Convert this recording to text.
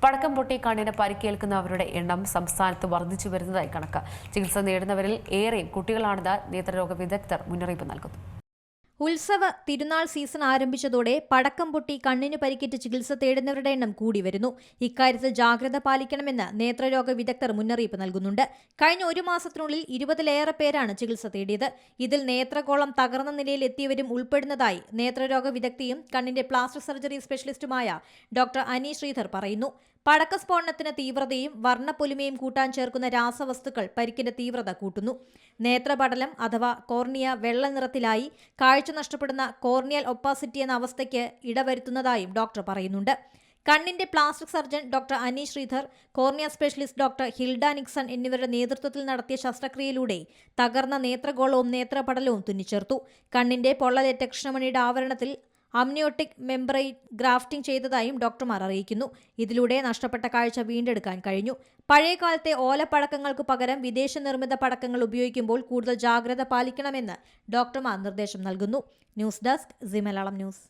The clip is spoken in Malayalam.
പടക്കം പൊട്ടി കണ്ണിന് പരിക്കേൽക്കുന്നവരുടെ എണ്ണം സംസ്ഥാനത്ത് വർദ്ധിച്ചു വരുന്നതായി കണക്ക്. ചികിത്സ നേടുന്നവരിൽ ഏറെയും കുട്ടികളാണെന്ന് നേത്രരോഗ വിദഗ്ധർ മുന്നറിയിപ്പ് നൽകുന്നു. ഉത്സവ തിരുനാൾ സീസൺ ആരംഭിച്ചതോടെ പടക്കം പൊട്ടി കണ്ണിന് പരിക്കേറ്റ് ചികിത്സ തേടുന്നവരുടെ എണ്ണം കൂടി വരുന്നു. ഇക്കാര്യത്തിൽ ജാഗ്രത പാലിക്കണമെന്ന് നേത്രരോഗ വിദഗ്ധർ മുന്നറിയിപ്പ് നൽകുന്നുണ്ട്. കഴിഞ്ഞ ഒരു മാസത്തിനുള്ളിൽ 20-ലേറെ പേരാണ് ചികിത്സ തേടിയത്. ഇതിൽ നേത്രഗോളം തകർന്ന നിലയിൽ എത്തിയവരും ഉൾപ്പെടുന്നതായി നേത്രരോഗ വിദഗ്ധയും കണ്ണിന്റെ plastic surgery സ്പെഷ്യലിസ്റ്റുമായ doctor Ani Sridhar പറയുന്നു. പടക്ക സ്ഫോടനത്തിന് തീവ്രതയും വർണ്ണപ്പൊലിമയും കൂട്ടാൻ ചേർക്കുന്ന രാസവസ്തുക്കൾ പരിക്കിന്റെ തീവ്രത കൂട്ടുന്നു. നേത്രപടലം അഥവാ കോർണിയ വെള്ള നിറത്തിലായി കാഴ്ച നഷ്ടപ്പെടുന്ന കോർണിയൽ ഒപ്പാസിറ്റി എന്ന അവസ്ഥയ്ക്ക് ഇടവരുത്തുന്നതായും ഡോക്ടർ പറയുന്നുണ്ട്. കണ്ണിന്റെ plastic surgeon doctor Ani Sridhar, cornea specialist doctor Hilda Nixon എന്നിവരുടെ നേതൃത്വത്തിൽ നടത്തിയ ശസ്ത്രക്രിയയിലൂടെ തകർന്ന നേത്രഗോളവും നേത്രപടലവും തുന്നിച്ചേർത്തു. കണ്ണിന്റെ പൊള്ളലേറ്റ കൃഷ്ണമണിയുടെ ആവരണത്തിൽ അമ്നിയോട്ടിക് മെംബ്രെയിൻ ഗ്രാഫ്റ്റിംഗ് ചെയ്തതായും ഡോക്ടർമാർ അറിയിക്കുന്നു. ഇതിലൂടെ നഷ്ടപ്പെട്ട കാഴ്ച വീണ്ടെടുക്കാൻ കഴിഞ്ഞു. പഴയകാലത്തെ ഓലപ്പടക്കങ്ങൾക്ക് പകരം വിദേശ നിർമ്മിത പടക്കങ്ങൾ ഉപയോഗിക്കുമ്പോൾ കൂടുതൽ ജാഗ്രത പാലിക്കണമെന്ന് ഡോക്ടർമാർ നിർദ്ദേശം നൽകുന്നു. News desk, C Malayalam news.